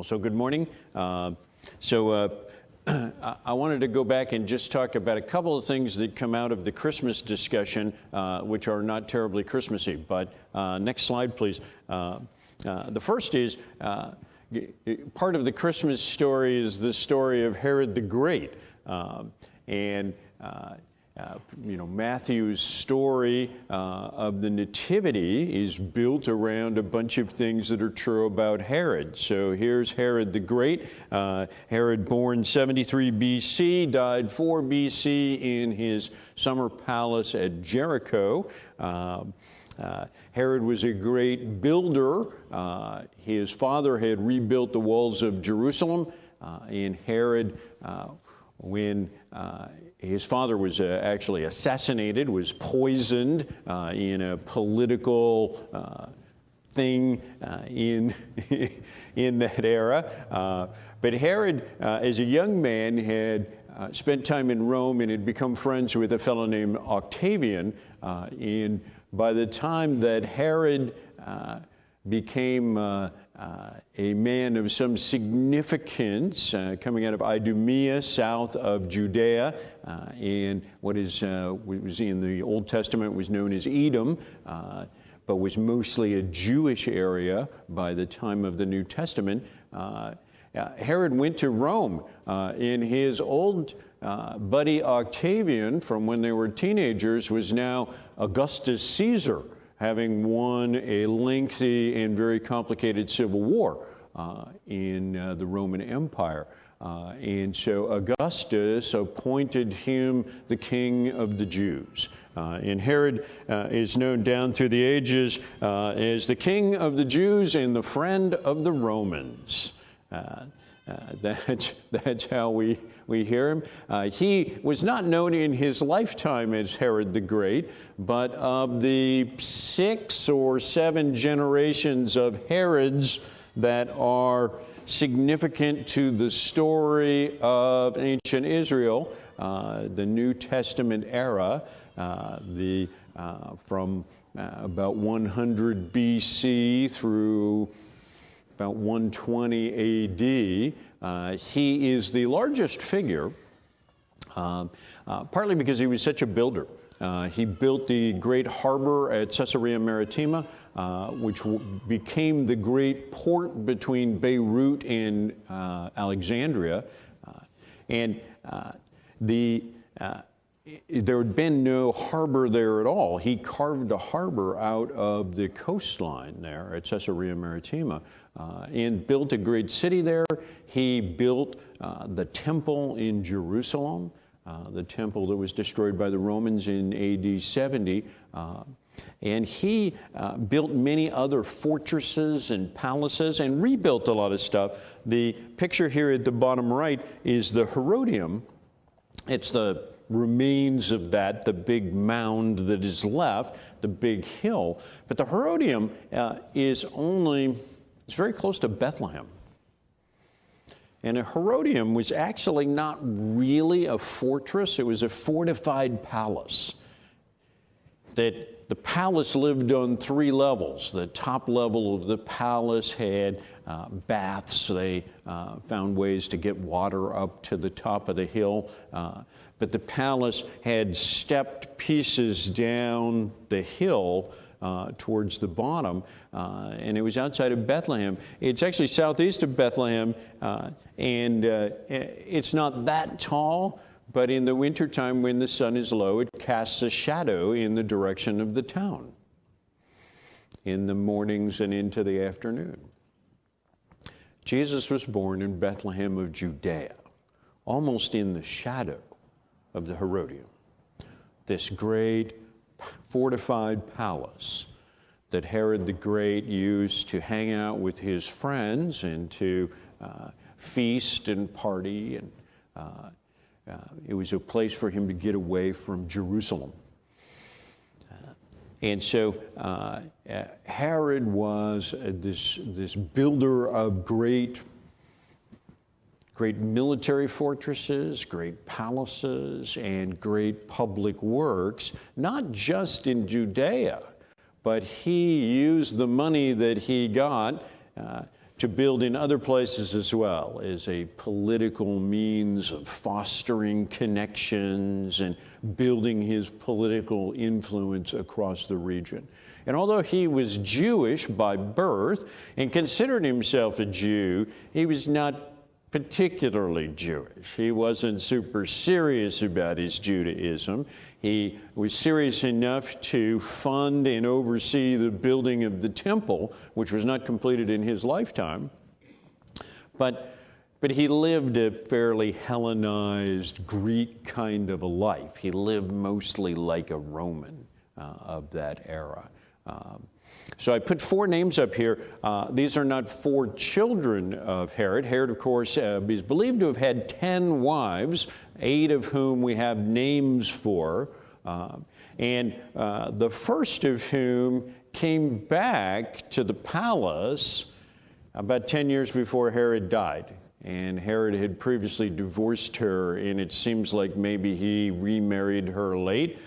Also, good morning. I wanted to go back and just talk about a couple of things that come out of the Christmas discussion, which are not terribly Christmassy. But next slide, please. The first is part of the Christmas story is the story of Herod the Great. Matthew's story of the Nativity is built around a bunch of things that are true about Herod. So here's Herod the Great. Herod, born 73 BC, died 4 BC in his summer palace at Jericho. Herod was a great builder. His father had rebuilt the walls of Jerusalem. And Herod, when his father was actually assassinated, was poisoned in a political thing in that era. But Herod, as a young man, had spent time in Rome and had become friends with a fellow named Octavian. And by the time that Herod became a man of some significance, coming out of Idumea, south of Judea, and what was in the Old Testament was known as Edom, but was mostly a Jewish area by the time of the New Testament. Herod went to Rome, and his old buddy Octavian, from when they were teenagers, was now Augustus Caesar, having won a lengthy and very complicated civil war in the Roman Empire. And so Augustus appointed him the king of the Jews. And Herod is known down through the ages as the king of the Jews and the friend of the Romans. That's how we hear him. He was not known in his lifetime as Herod the Great, but of the 6 or 7 generations of Herods that are significant to the story of ancient Israel, the New Testament era, from about 100 BC through about 120 AD, he is the largest figure, partly because he was such a builder. He built the great harbor at Caesarea Maritima, which became the great port between Beirut and Alexandria. There had been no harbor there at all. He carved a harbor out of the coastline there at Caesarea Maritima and built a great city there. He built the temple in Jerusalem, the temple that was destroyed by the Romans in AD 70. And he built many other fortresses and palaces and rebuilt a lot of stuff. The picture here at the bottom right is the Herodium. It's the remains of that, the big mound that is left, the big hill. But the Herodium it's very close to Bethlehem. And a Herodium was actually not really a fortress, it was a fortified palace. That the palace lived on 3 levels. The top level of the palace had baths. They found ways to get water up to the top of the hill. But the palace had stepped pieces down the hill towards the bottom, and it was outside of Bethlehem. It's actually southeast of Bethlehem, and it's not that tall, but in the wintertime when the sun is low, it casts a shadow in the direction of the town in the mornings and into the afternoon. Jesus was born in Bethlehem of Judea, almost in the shadow of the Herodium, this great fortified palace that Herod the Great used to hang out with his friends and to feast and party, and it was a place for him to get away from Jerusalem. And so Herod was this builder of great military fortresses, great palaces, and great public works, not just in Judea, but he used the money that he got to build in other places as well as a political means of fostering connections and building his political influence across the region. And although he was Jewish by birth and considered himself a Jew, he was not particularly Jewish. He wasn't super serious about his Judaism. He was serious enough to fund and oversee the building of the temple, which was not completed in his lifetime. But he lived a fairly Hellenized Greek kind of a life. He lived mostly like a Roman of that era. So I put 4 names up here. These are not 4 children of Herod. Herod, of course, is believed to have had 10 wives, 8 of whom we have names for, and the first of whom came back to the palace about 10 years before Herod died. And Herod had previously divorced her, and it seems like maybe he remarried her late.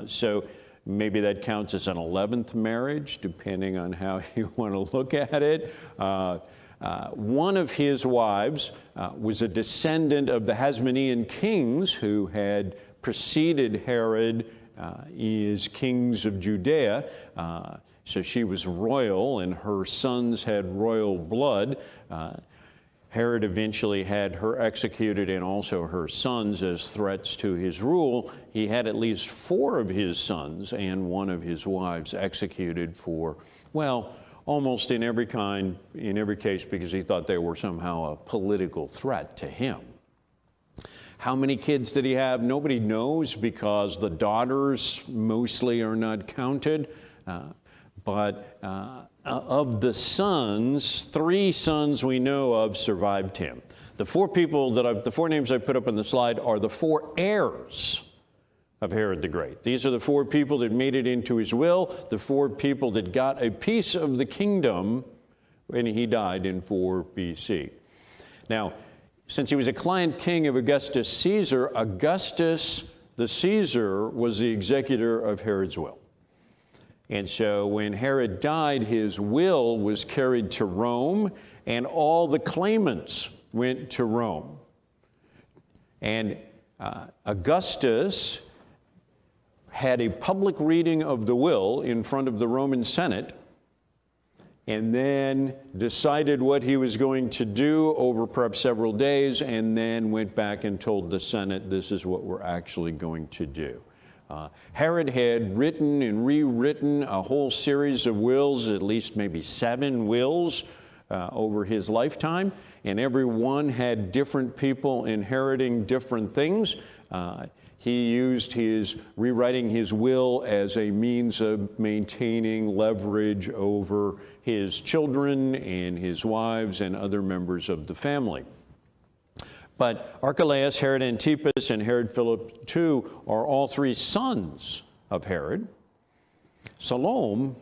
So maybe that counts as an 11th marriage, depending on how you want to look at it. One of his wives was a descendant of the Hasmonean kings who had preceded Herod as kings of Judea. So she was royal, and her sons had royal blood. Herod eventually had her executed and also her sons as threats to his rule. He had at least 4 of his sons and 1 of his wives executed for, well, almost in every case, because he thought they were somehow a political threat to him. How many kids did he have? Nobody knows, because the daughters mostly are not counted. But of the sons, 3 sons we know of survived him. The 4 names I put up on the slide are the 4 heirs of Herod the Great. These are the 4 people that made it into his will, the 4 people that got a piece of the kingdom when he died in 4 BC. Now, since he was a client king of Augustus Caesar, Augustus the Caesar was the executor of Herod's will. And so when Herod died, his will was carried to Rome, and all the claimants went to Rome. And Augustus had a public reading of the will in front of the Roman Senate, and then decided what he was going to do over perhaps several days, and then went back and told the Senate, this is what we're actually going to do. Herod had written and rewritten a whole series of wills, at least maybe 7 wills over his lifetime, and every one had different people inheriting different things. He used his rewriting his will as a means of maintaining leverage over his children and his wives and other members of the family. But Archelaus, Herod Antipas, and Herod Philip II are all 3 sons of Herod. Salome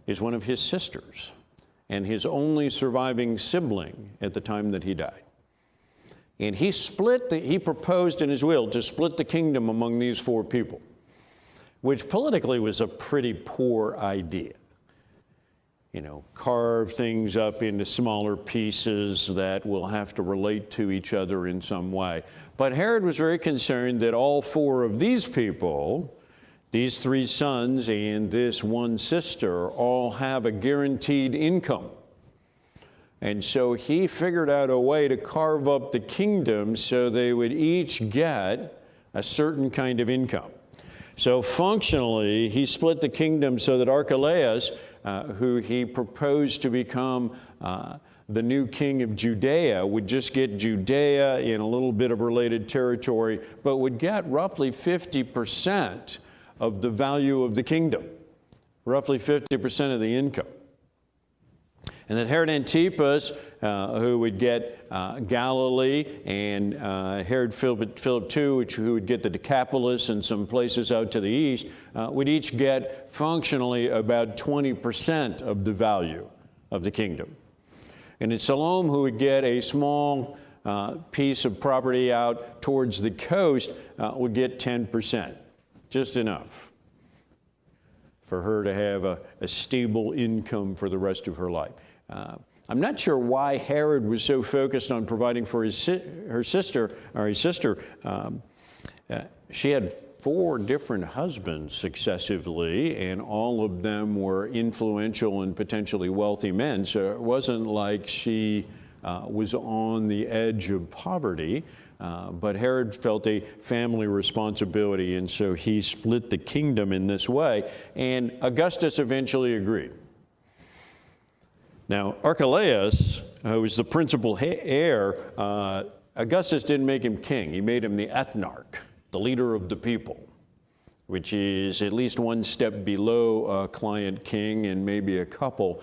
is one of his sisters and his only surviving sibling at the time that he died. And he proposed in his will to split the kingdom among these 4 people, which politically was a pretty poor idea. You know, carve things up into smaller pieces that will have to relate to each other in some way. But Herod was very concerned that all 4 of these people, these 3 sons and this 1 sister, all have a guaranteed income. And so he figured out a way to carve up the kingdom so they would each get a certain kind of income. So functionally, he split the kingdom so that Archelaus, who he proposed to become the new king of Judea, would just get Judea in a little bit of related territory, but would get roughly 50% of the value of the kingdom, roughly 50% of the income. And that Herod Antipas, who would get Galilee, and Herod Philip II, who would get the Decapolis and some places out to the east, would each get functionally about 20% of the value of the kingdom. And it's Salome, who would get a small piece of property out towards the coast, would get 10%, just enough for her to have a stable income for the rest of her life. I'm not sure why Herod was so focused on providing for his sister. She had 4 different husbands successively, and all of them were influential and potentially wealthy men. So it wasn't like she was on the edge of poverty, but Herod felt a family responsibility, and so he split the kingdom in this way, and Augustus eventually agreed. Now, Archelaus, who was the principal heir, Augustus didn't make him king. He made him the ethnarch, the leader of the people, which is at least one step below a client king and maybe a couple,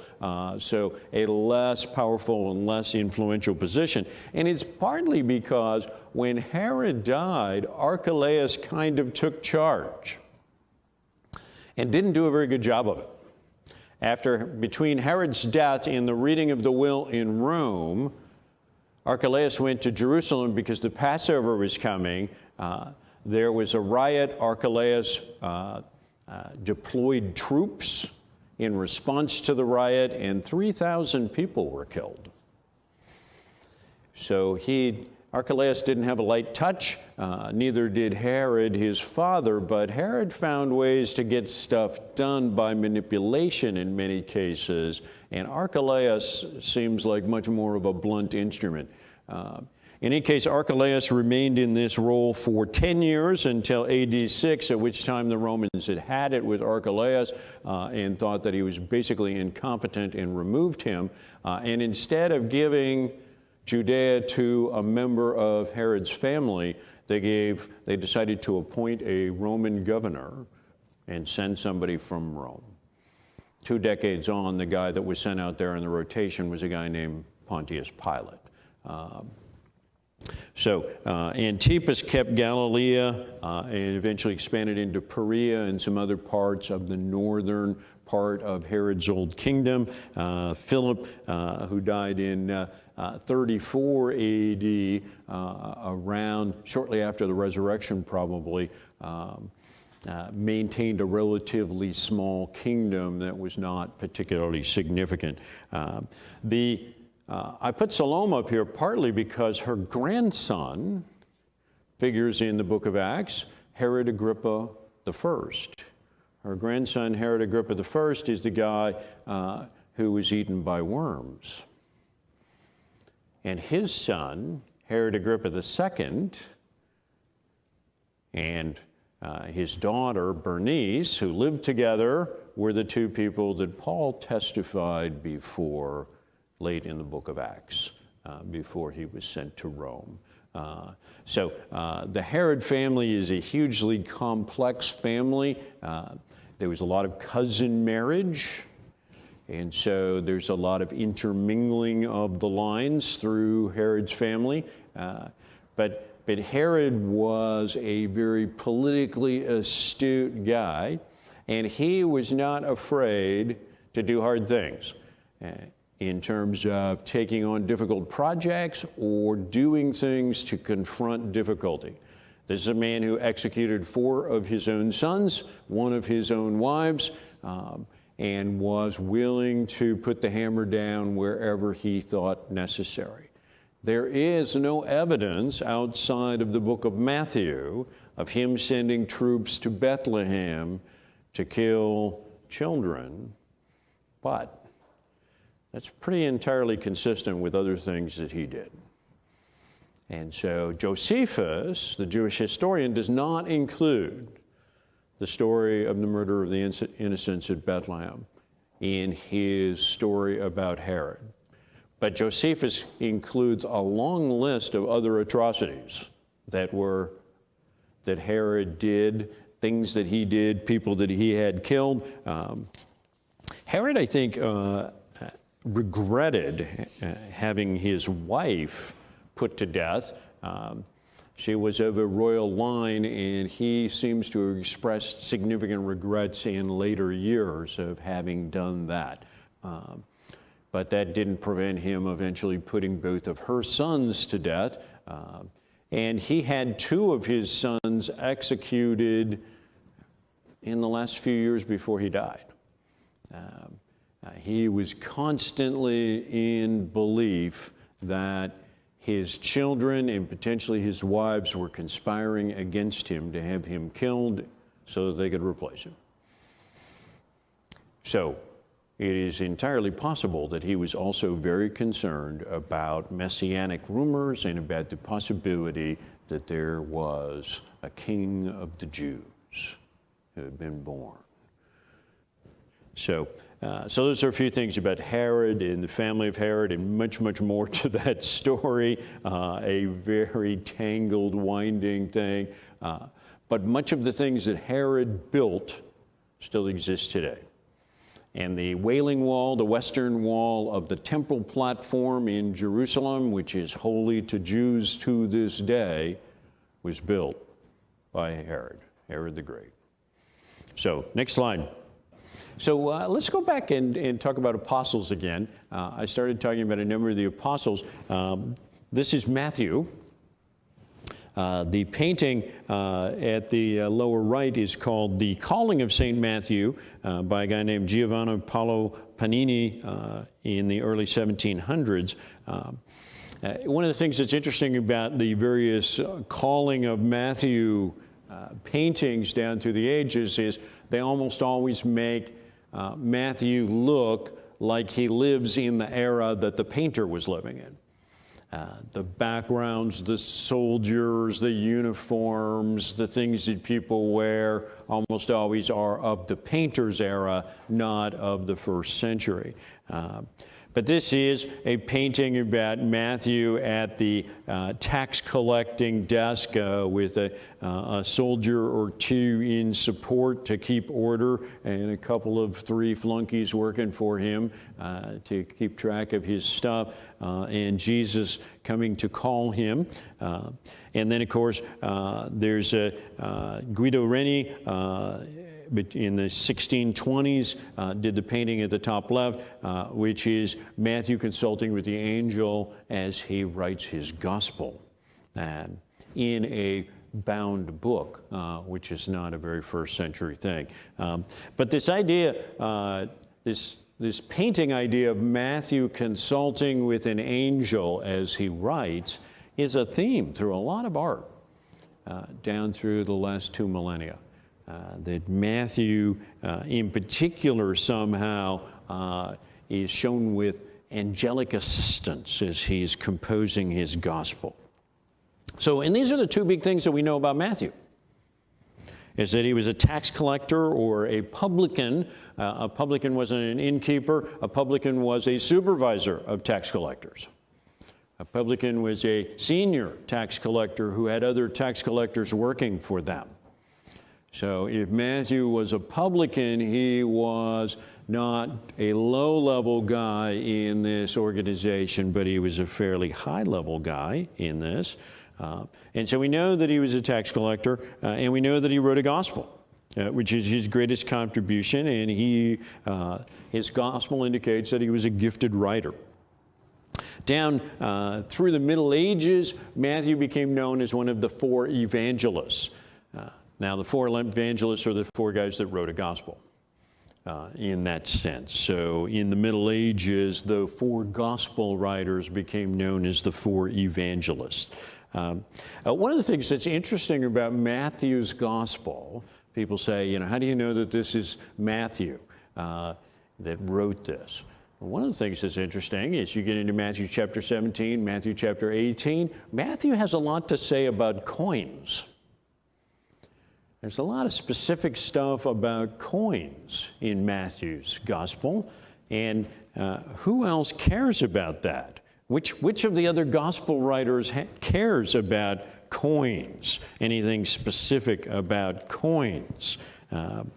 so a less powerful and less influential position. And it's partly because when Herod died, Archelaus kind of took charge and didn't do a very good job of it. Between Herod's death and the reading of the will in Rome, Archelaus went to Jerusalem because the Passover was coming. There was a riot. Archelaus deployed troops in response to the riot, and 3,000 people were killed. So Archelaus didn't have a light touch, neither did Herod, his father, but Herod found ways to get stuff done by manipulation in many cases, and Archelaus seems like much more of a blunt instrument. In any case, Archelaus remained in this role for 10 years until AD 6, at which time the Romans had it with Archelaus and thought that he was basically incompetent and removed him. And instead of giving Judea to a member of Herod's family, they decided to appoint a Roman governor and send somebody from Rome. 2 decades on, the guy that was sent out there in the rotation was a guy named Pontius Pilate. So Antipas kept Galilee and eventually expanded into Perea and some other parts of the northern part of Herod's old kingdom. Philip, who died in 34 AD, around shortly after the resurrection probably, maintained a relatively small kingdom that was not particularly significant. I put Salome up here partly because her grandson figures in the book of Acts, Herod Agrippa I. Her grandson, Herod Agrippa I, is the guy who was eaten by worms. And his son, Herod Agrippa II, and his daughter, Bernice, who lived together, were the 2 people that Paul testified before late in the book of Acts, before he was sent to Rome. So the Herod family is a hugely complex family. There was a lot of cousin marriage, and so there's a lot of intermingling of the lines through Herod's family. But Herod was a very politically astute guy, and he was not afraid to do hard things in terms of taking on difficult projects or doing things to confront difficulty. This is a man who executed 4 of his own sons, 1 of his own wives, and was willing to put the hammer down wherever he thought necessary. There is no evidence outside of the book of Matthew of him sending troops to Bethlehem to kill children, but that's pretty entirely consistent with other things that he did. And so Josephus, the Jewish historian, does not include the story of the murder of the innocents at Bethlehem in his story about Herod. But Josephus includes a long list of other atrocities that Herod did, things that he did, people that he had killed. Herod, I think, regretted having his wife put to death. She was of a royal line, and he seems to have expressed significant regrets in later years of having done that. But that didn't prevent him eventually putting both of her sons to death. And he had 2 of his sons executed in the last few years before he died. He was constantly in belief that his children and potentially his wives were conspiring against him to have him killed so that they could replace him. So it is entirely possible that he was also very concerned about messianic rumors and about the possibility that there was a king of the Jews who had been born. So those are a few things about Herod and the family of Herod, and much, much more to that story. A very tangled, winding thing. But much of the things that Herod built still exist today. And the Wailing Wall, the western wall of the temple platform in Jerusalem, which is holy to Jews to this day, was built by Herod the Great. So, next slide. So let's go back and talk about apostles again. I started talking about a number of the apostles. This is Matthew. The painting at the lower right is called The Calling of St. Matthew by a guy named Giovanni Paolo Panini in the early 1700s. One of the things that's interesting about the various calling of Matthew paintings down through the ages is they almost always make Matthew look like he lives in the era that the painter was living in. The backgrounds, the soldiers, the uniforms, the things that people wear almost always are of the painter's era, not of the first century. But this is a painting about Matthew at the tax collecting desk with a soldier or two in support to keep order and a couple of three flunkies working for him to keep track of his stuff, and Jesus coming to call him. And then, of course, there's Guido Reni, in the 1620s, did the painting at the top left, which is Matthew consulting with the angel as he writes his gospel in a bound book, which is not a very first century thing. But this idea, this painting idea of Matthew consulting with an angel as he writes is a theme through a lot of art down through the last 2 millennia. That Matthew, in particular, somehow is shown with angelic assistance as he's composing his gospel. So, and these are the two big things that we know about Matthew, is that he was a tax collector or a publican. A publican wasn't an innkeeper. A publican was a supervisor of tax collectors. A publican was a senior tax collector who had other tax collectors working for them. So if Matthew was a publican, he was not a low-level guy in this organization, but he was a fairly high-level guy in this. And so we know that he was a tax collector, and we know that he wrote a gospel, which is his greatest contribution, and his gospel indicates that he was a gifted writer. Down through the Middle Ages, Matthew became known as one of the 4 evangelists. Now, the 4 evangelists are the 4 guys that wrote a gospel in that sense. So in the Middle Ages, the 4 gospel writers became known as the 4 evangelists. One of the things that's interesting about Matthew's gospel, people say, how do you know that this is Matthew that wrote this? One of the things that's interesting is you get into Matthew chapter 17, Matthew chapter 18. Matthew has a lot to say about coins. There's a lot of specific stuff about coins in Matthew's gospel, and who else cares about that? Which of the other gospel writers cares about coins? Anything specific about coins? When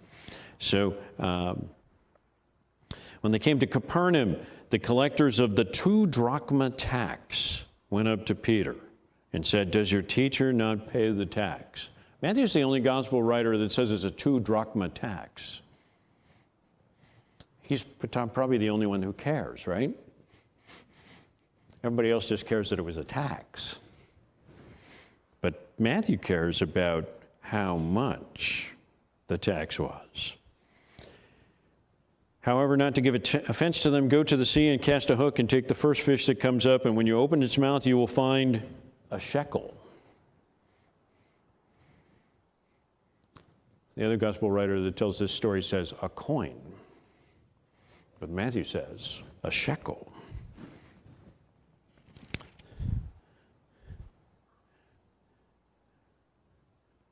they came to Capernaum, the collectors of the 2 drachma tax went up to Peter and said, "Does your teacher not pay the tax?" Matthew's the only gospel writer that says it's a 2 drachma tax. He's probably the only one who cares, right? Everybody else just cares that it was a tax. But Matthew cares about how much the tax was. However, not to give offense to them, go to the sea and cast a hook and take the first fish that comes up, and when you open its mouth, you will find a shekel. The other gospel writer that tells this story says a coin. But Matthew says a shekel.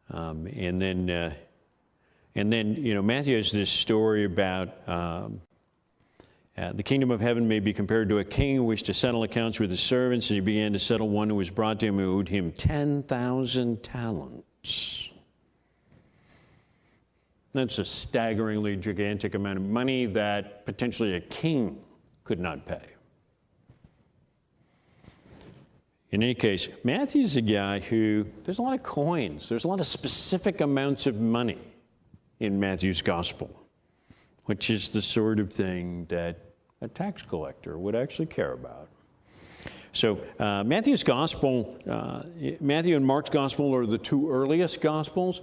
And then, Matthew has this story about the kingdom of heaven may be compared to a king who wished to settle accounts with his servants, and he began to settle one who was brought to him who owed him 10,000 talents. That's a staggeringly gigantic amount of money that potentially a king could not pay. In any case, Matthew's a guy who, there's a lot of coins, there's a lot of specific amounts of money in Matthew's gospel, which is the sort of thing that a tax collector would actually care about. So Matthew's gospel, Matthew and Mark's gospel are the two earliest gospels.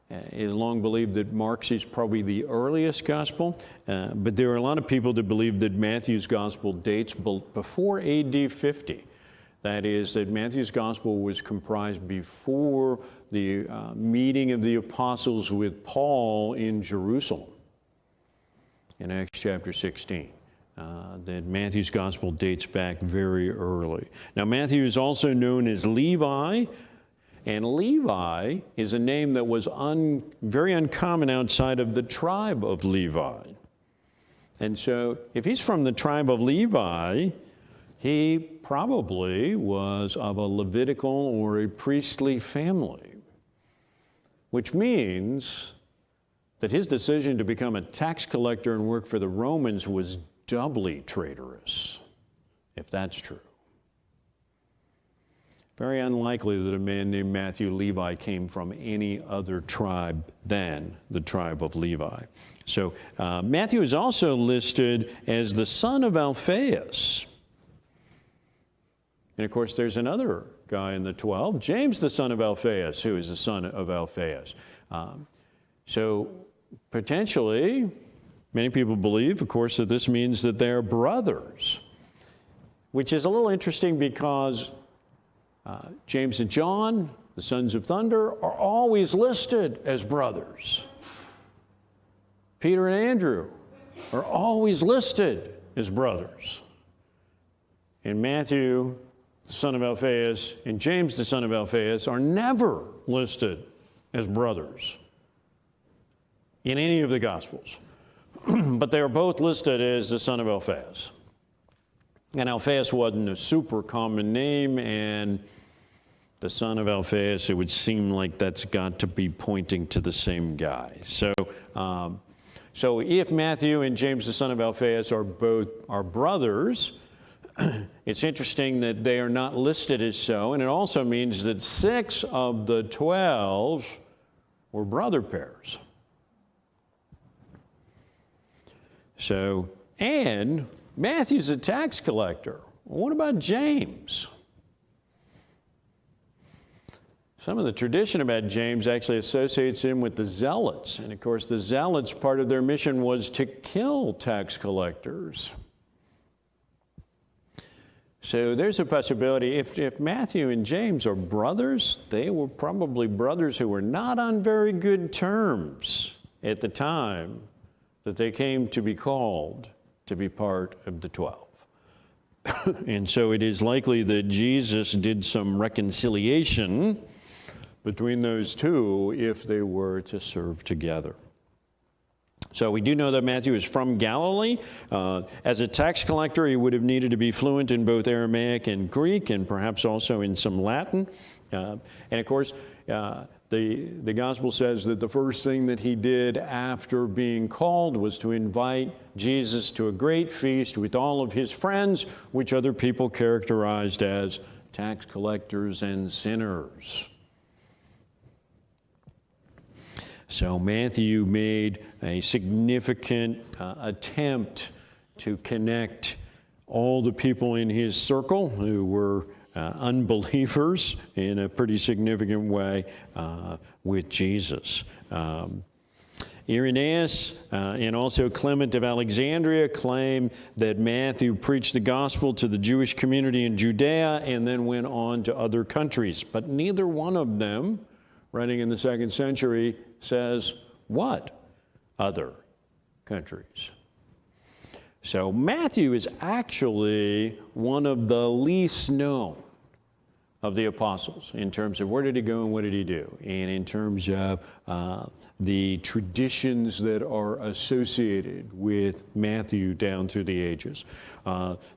It is long believed that Mark's is probably the earliest gospel, but there are a lot of people that believe that Matthew's gospel dates before AD 50. That is, that Matthew's gospel was comprised before the meeting of the apostles with Paul in Jerusalem in Acts chapter 16. That Matthew's gospel dates back very early. Now, Matthew is also known as Levi, and Levi is a name that was very uncommon outside of the tribe of Levi. And so, if he's from the tribe of Levi, he probably was of a Levitical or a priestly family, which means that his decision to become a tax collector and work for the Romans was doubly traitorous, if that's true. Very unlikely that a man named Matthew Levi came from any other tribe than the tribe of Levi. So Matthew is also listed as the son of Alphaeus. And of course, there's another guy in the 12, James, the son of Alphaeus, who is the son of Alphaeus. So potentially, many people believe, of course, that this means that they're brothers, which is a little interesting because James and John, the sons of thunder, are always listed as brothers. Peter and Andrew are always listed as brothers. And Matthew, the son of Alphaeus, and James, the son of Alphaeus, are never listed as brothers in any of the Gospels. But they are both listed as the son of Alphaeus. And Alphaeus wasn't a super common name, and the son of Alphaeus, it would seem like that's got to be pointing to the same guy. So if Matthew and James, the son of Alphaeus, are brothers, it's interesting that they are not listed as so, and it also means that 6 of the 12 were brother pairs. So, and Matthew's a tax collector. Well, what about James? Some of the tradition about James actually associates him with the Zealots. And of course, the Zealots, part of their mission was to kill tax collectors. So there's a possibility, if Matthew and James are brothers, they were probably brothers who were not on very good terms at the time that they came to be called to be part of the 12. And so it is likely that Jesus did some reconciliation between those two if they were to serve together. So we do know that Matthew is from Galilee. As a tax collector, he would have needed to be fluent in both Aramaic and Greek, and perhaps also in some Latin. And of course, the gospel says that the first thing that he did after being called was to invite Jesus to a great feast with all of his friends, which other people characterized as tax collectors and sinners. So Matthew made a significant attempt to connect all the people in his circle who were unbelievers in a pretty significant way with Jesus. Irenaeus and also Clement of Alexandria claim that Matthew preached the gospel to the Jewish community in Judea and then went on to other countries. But neither one of them, writing in the 2nd century, says what other countries. So Matthew is actually one of the least known of the apostles in terms of where did he go and what did he do, and in terms of the traditions that are associated with Matthew down through the ages.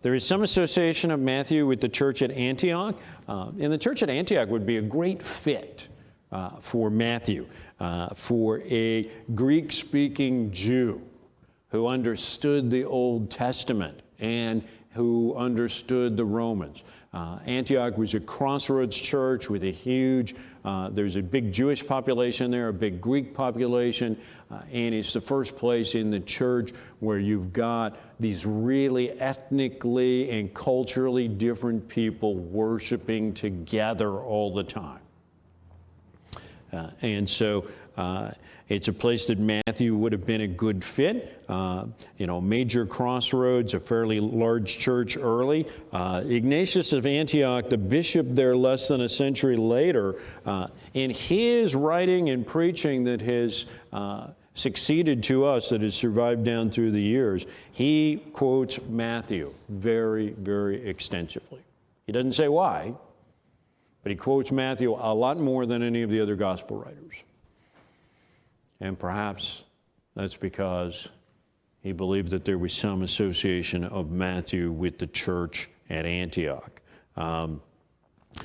There is some association of Matthew with the church at Antioch, and the church at Antioch would be a great fit for Matthew, for a Greek-speaking Jew who understood the Old Testament and who understood the Romans. Antioch was a crossroads church with a huge, there's a big Jewish population there, a big Greek population, and it's the first place in the church where you've got these really ethnically and culturally different people worshiping together all the time. And so it's a place that Matthew would have been a good fit. Major crossroads, a fairly large church early. Ignatius of Antioch, the bishop there less than a century later, in his writing and preaching that has succeeded to us, that has survived down through the years, he quotes Matthew very, very extensively. He doesn't say why, but he quotes Matthew a lot more than any of the other gospel writers. And perhaps that's because he believed that there was some association of Matthew with the church at Antioch.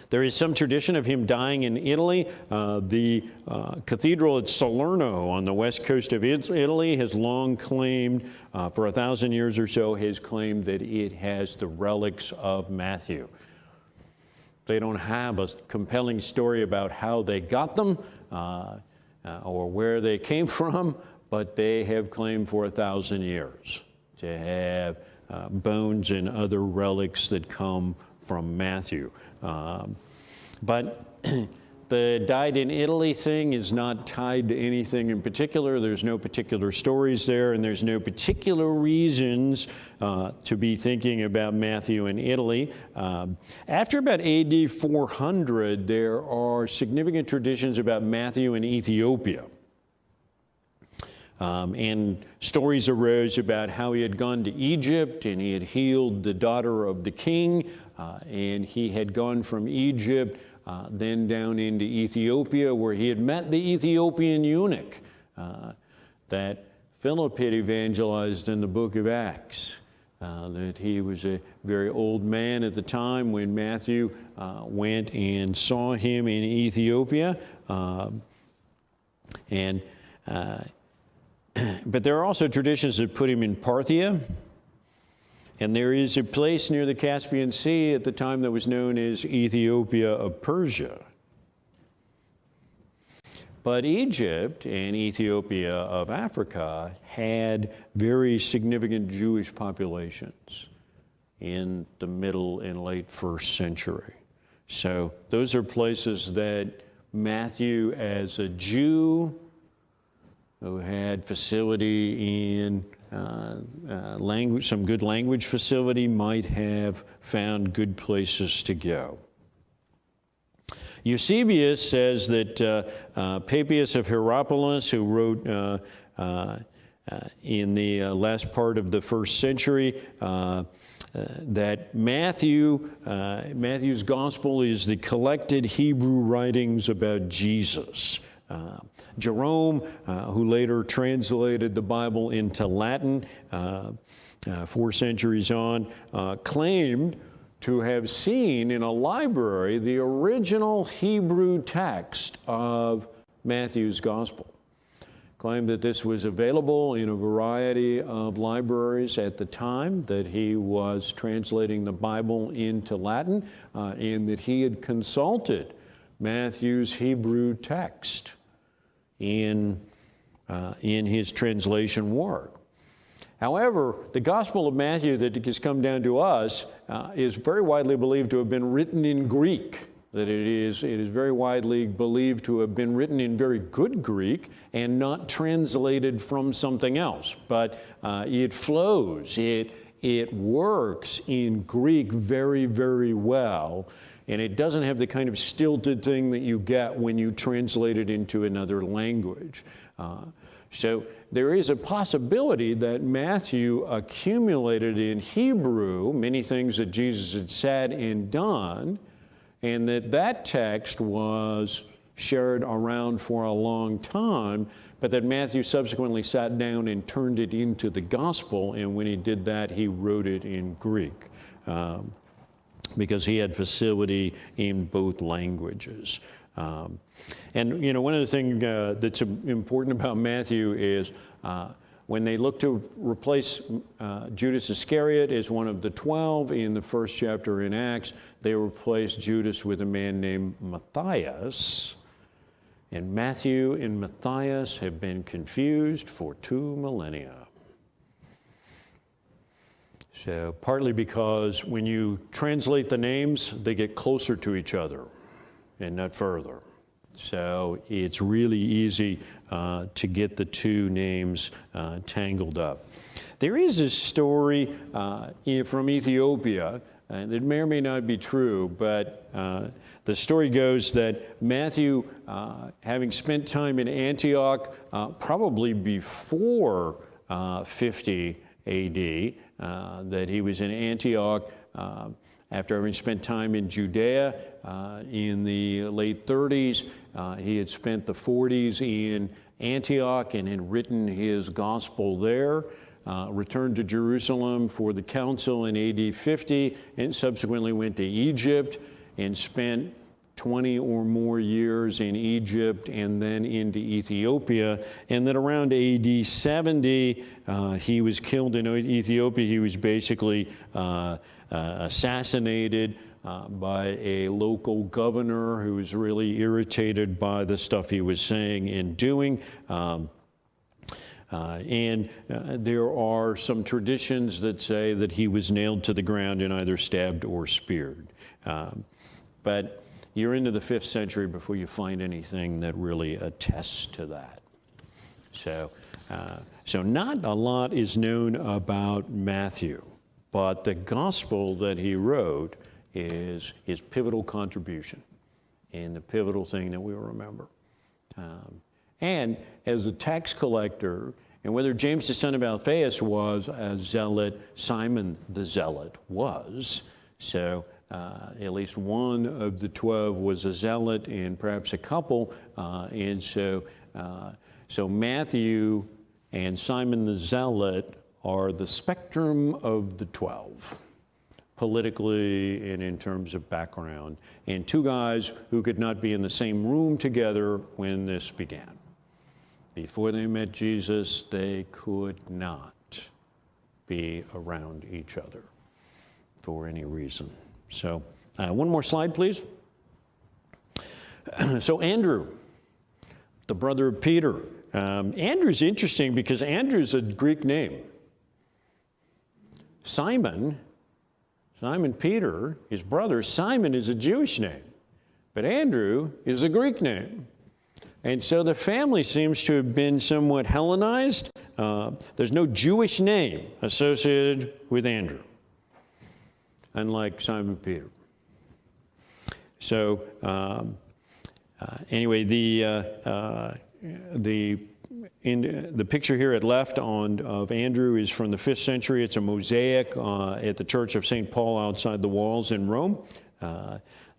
There is some tradition of him dying in Italy. The cathedral at Salerno on the west coast of Italy has long claimed, for 1,000 years or so, has claimed that it has the relics of Matthew. They don't have a compelling story about how they got them or where they came from, but they have claimed for 1,000 years to have bones and other relics that come from Matthew. But the died in Italy thing is not tied to anything in particular. There's no particular stories there, and there's no particular reasons to be thinking about Matthew in Italy. After about AD 400, there are significant traditions about Matthew in Ethiopia. And stories arose about how he had gone to Egypt and he had healed the daughter of the king, and he had gone from Egypt then down into Ethiopia, where he had met the Ethiopian eunuch that Philip had evangelized in the book of Acts. That he was a very old man at the time when Matthew went and saw him in Ethiopia. But there are also traditions that put him in Parthia. And there is a place near the Caspian Sea at the time that was known as Ethiopia of Persia. But Egypt and Ethiopia of Africa had very significant Jewish populations in the middle and late 1st century. So those are places that Matthew, as a Jew who had facility in language, some good language facility, might have found good places to go. Eusebius says that Papias of Hierapolis, who wrote in the last part of the 1st century, that Matthew's gospel is the collected Hebrew writings about Jesus. Jerome, who later translated the Bible into Latin 4 centuries on, claimed to have seen in a library the original Hebrew text of Matthew's gospel. Claimed that this was available in a variety of libraries at the time that he was translating the Bible into Latin, and that he had consulted Matthew's Hebrew text in his translation work. However, the Gospel of Matthew that has come down to us is very widely believed to have been written in Greek that it is very widely believed to have been written in very good Greek and not translated from something else. But it flows, it works in Greek very, very well, and it doesn't have the kind of stilted thing that you get when you translate it into another language. So there is a possibility that Matthew accumulated in Hebrew many things that Jesus had said and done, and that text was shared around for a long time, but that Matthew subsequently sat down and turned it into the gospel, and when he did that, he wrote it in Greek because he had facility in both languages. And one of the things that's important about Matthew is when they look to replace Judas Iscariot as one of the 12 in the first chapter in Acts, they replaced Judas with a man named Matthias. And Matthew and Matthias have been confused for 2 millennia. So partly because when you translate the names, they get closer to each other and not further. So it's really easy to get the two names tangled up. There is a story from Ethiopia, and it may or may not be true, but the story goes that Matthew, having spent time in Antioch probably before 50 AD, that he was in Antioch after having spent time in Judea in the late 30s. He had spent the 40s in Antioch and had written his gospel there, returned to Jerusalem for the council in AD 50, and subsequently went to Egypt and spent 20 or more years in Egypt and then into Ethiopia. And then around AD 70, he was killed in Ethiopia. He was basically assassinated by a local governor who was really irritated by the stuff he was saying and doing. And there are some traditions that say that he was nailed to the ground and either stabbed or speared. But you're into the 5th century before you find anything that really attests to that. So not a lot is known about Matthew, but the gospel that he wrote is his pivotal contribution and the pivotal thing that we will remember. And as a tax collector, and whether James the son of Alphaeus was a zealot, Simon the zealot was. So at least one of the 12 was a zealot, and perhaps a couple. And so Matthew and Simon the zealot are the spectrum of the 12, politically and in terms of background, and two guys who could not be in the same room together when this began. Before they met Jesus, they could not be around each other for any reason. So one more slide, please. So Andrew, the brother of Peter. Andrew's interesting because Andrew's a Greek name. Simon Peter, his brother, Simon is a Jewish name, but Andrew is a Greek name. And so the family seems to have been somewhat Hellenized. There's no Jewish name associated with Andrew, unlike Simon Peter. So anyway, the picture here at left of Andrew is from the 5th century. It's a mosaic at the Church of St. Paul outside the walls in Rome.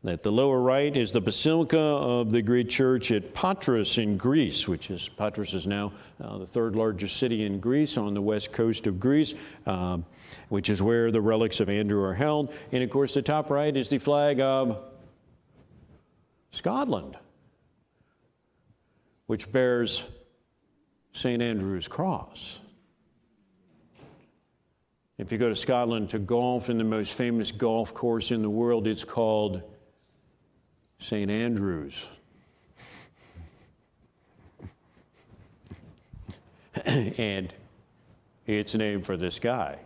At the lower right is the Basilica of the great church at Patras in Greece, Patras is now the 3rd largest city in Greece on the west coast of Greece, which is where the relics of Andrew are held. And of course, the top right is the flag of Scotland, which bears St. Andrew's cross. If you go to Scotland to golf in the most famous golf course in the world, it's called St. Andrews. And it's named for this guy.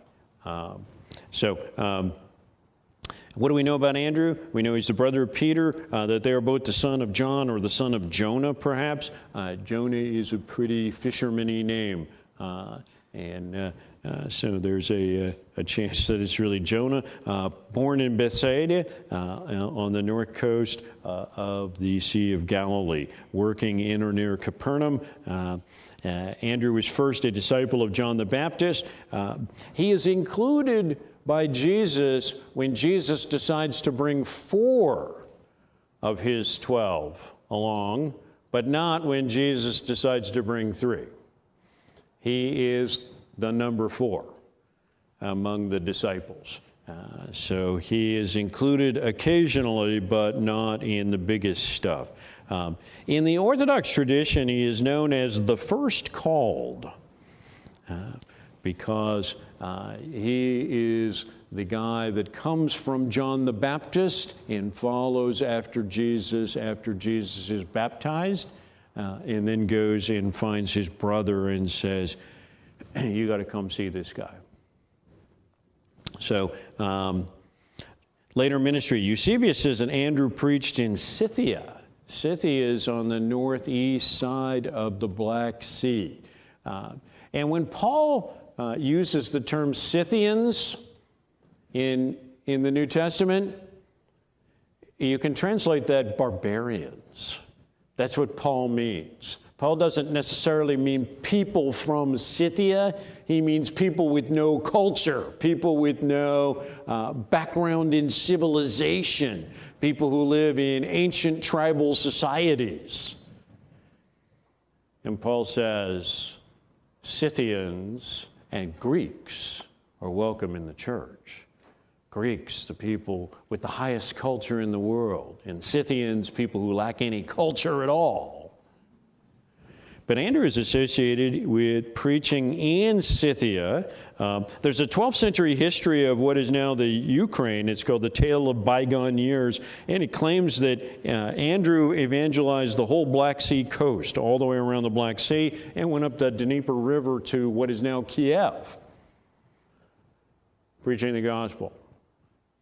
What do we know about Andrew? We know he's the brother of Peter, that they are both the son of John or the son of Jonah, perhaps. Jonah is a pretty fisherman-y name. So there's a chance that it's really Jonah, born in Bethsaida on the north coast of the Sea of Galilee, working in or near Capernaum. Andrew was first a disciple of John the Baptist. He is included by Jesus when Jesus decides to bring 4 of his 12 along, but not when Jesus decides to bring 3. He is the number 4 among the disciples. So he is included occasionally, but not in the biggest stuff. In the Orthodox tradition, he is known as the first called because he is the guy that comes from John the Baptist and follows after Jesus is baptized, and then goes and finds his brother and says, you got to come see this guy. So later ministry, Eusebius says that Andrew preached in Scythia. Scythia is on the northeast side of the Black Sea. And when Paul uses the term Scythians in the New Testament, you can translate that barbarians. That's what Paul means. Paul doesn't necessarily mean people from Scythia. He means people with no culture, people with no background in civilization, people who live in ancient tribal societies. And Paul says Scythians and Greeks are welcome in the church. Greeks, the people with the highest culture in the world, and Scythians, people who lack any culture at all. But Andrew is associated with preaching in Scythia. There's a 12th century history of what is now the Ukraine. It's called The Tale of Bygone Years. And it claims that Andrew evangelized the whole Black Sea coast, all the way around the Black Sea, and went up the Dnieper River to what is now Kiev, preaching the gospel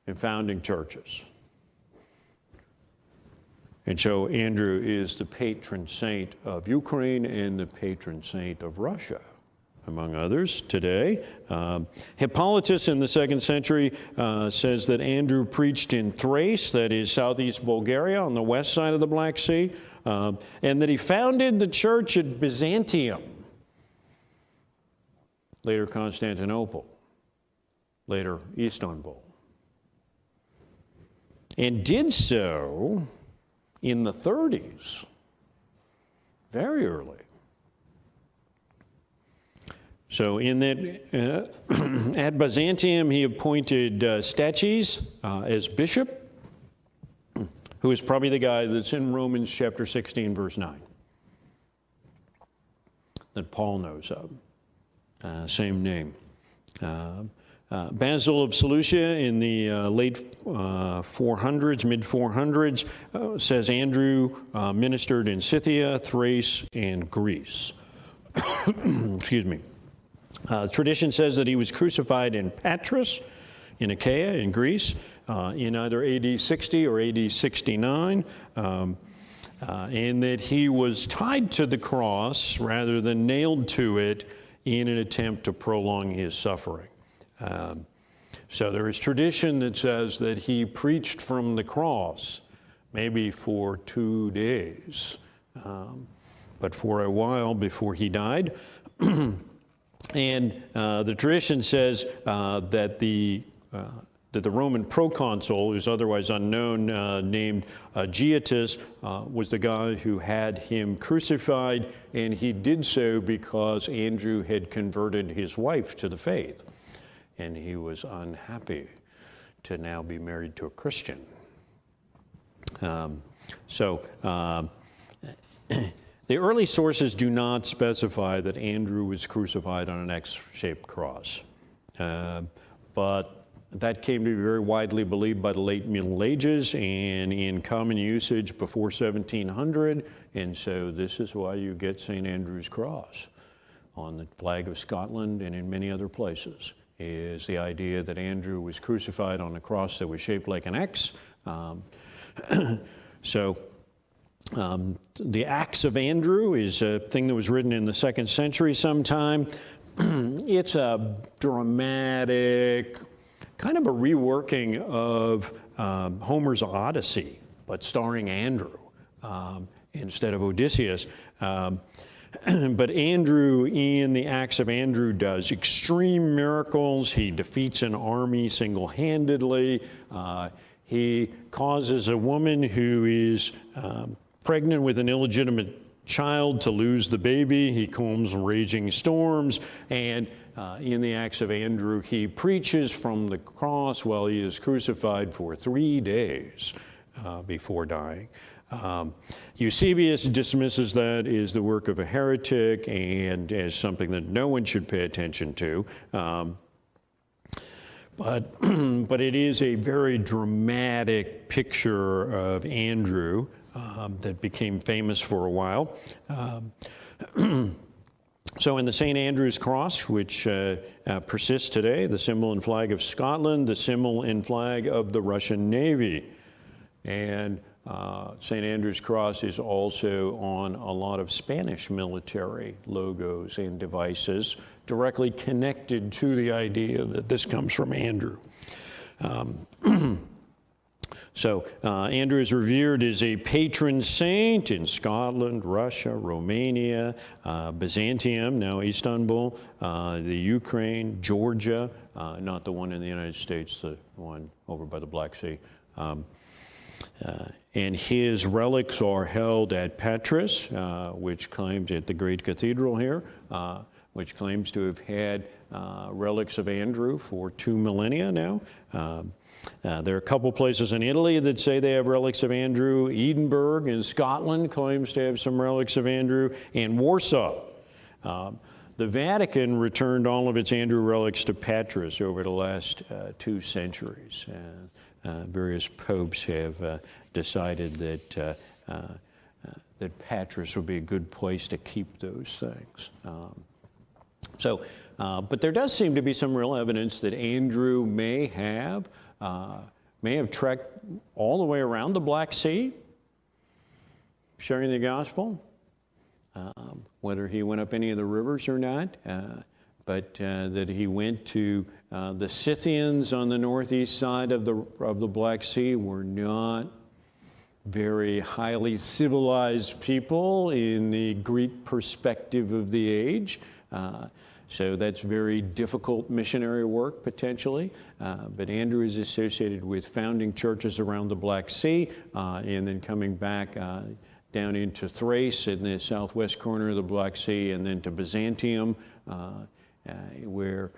and founding churches. And so Andrew is the patron saint of Ukraine and the patron saint of Russia, among others, today. Hippolytus in the 2nd century says that Andrew preached in Thrace, that is southeast Bulgaria, on the west side of the Black Sea, and that he founded the church at Byzantium, later Constantinople, later Istanbul, and did so in the 30s, very early. So in that, at Byzantium, he appointed Stachys as bishop, who is probably the guy that's in Romans chapter 16, verse 9, that Paul knows of. Same name. Basil of Seleucia in the late 400s, mid-400s, says Andrew ministered in Scythia, Thrace, and Greece. Excuse me. Tradition says that he was crucified in Patras, in Achaia, in Greece, in either AD 60 or AD 69, and that he was tied to the cross rather than nailed to it in an attempt to prolong his suffering. So there is tradition that says that he preached from the cross, maybe for 2 days, but for a while before he died. And the tradition says that the Roman proconsul, who's otherwise unknown, named Aegiatus, was the guy who had him crucified, and he did so because Andrew had converted his wife to the faith, and he was unhappy to now be married to a Christian. The early sources do not specify that Andrew was crucified on an X-shaped cross, but that came to be very widely believed by the late Middle Ages and in common usage before 1700, and so this is why you get St. Andrew's Cross on the flag of Scotland and in many other places. is the idea that Andrew was crucified on a cross that was shaped like an X. So the Acts of Andrew is a thing that was written in the 2nd century sometime. It's a dramatic, kind of a reworking of Homer's Odyssey, but starring Andrew instead of Odysseus. But Andrew, in the Acts of Andrew, does extreme miracles. He defeats an army single-handedly. He causes a woman who is pregnant with an illegitimate child to lose the baby. He calms raging storms. And in the Acts of Andrew, he preaches from the cross while he is crucified for 3 days before dying. Eusebius dismisses that as the work of a heretic and as something that no one should pay attention to. But it is a very dramatic picture of Andrew that became famous for a while. So in the St. Andrew's Cross, which persists today, the symbol and flag of Scotland, the symbol and flag of the Russian Navy. And St. Andrew's Cross is also on a lot of Spanish military logos and devices directly connected to the idea that this comes from Andrew. So Andrew is revered as a patron saint in Scotland, Russia, Romania, Byzantium, now Istanbul, the Ukraine, Georgia, not the one in the United States, the one over by the Black Sea. And his relics are held at Patras, which claims at the great cathedral here, which claims to have had relics of Andrew for 2 millennia now. There are a couple places in Italy that say they have relics of Andrew. Edinburgh in Scotland claims to have some relics of Andrew, and Warsaw. The Vatican returned all of its Andrew relics to Patras over the last 2 centuries. Various popes have decided that that Patras would be a good place to keep those things. But there does seem to be some real evidence that Andrew may have trekked all the way around the Black Sea, sharing the gospel. Whether he went up any of the rivers or not, but that he went to the Scythians on the northeast side of the Black Sea were not very highly civilized people in the Greek perspective of the age. So that's very difficult missionary work, potentially. But Andrew is associated with founding churches around the Black Sea and then coming back down into Thrace in the southwest corner of the Black Sea and then to Byzantium, where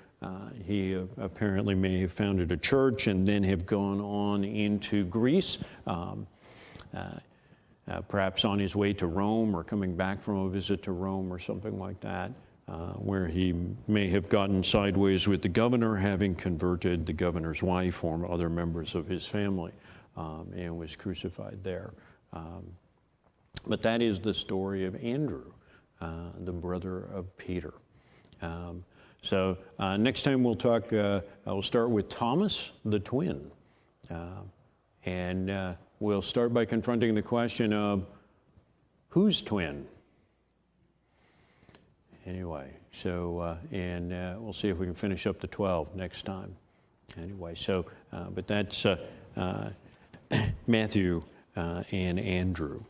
he apparently may have founded a church and then have gone on into Greece, perhaps on his way to Rome or coming back from a visit to Rome or something like that. Where he may have gotten sideways with the governor, having converted the governor's wife or other members of his family, and was crucified there. But that is the story of Andrew, the brother of Peter. So next time we'll talk, we'll start with Thomas, the twin. And we'll start by confronting the question of whose twin? Anyway, so, and we'll see if we can finish up the 12 next time. Anyway, so, but that's Matthew and Andrew.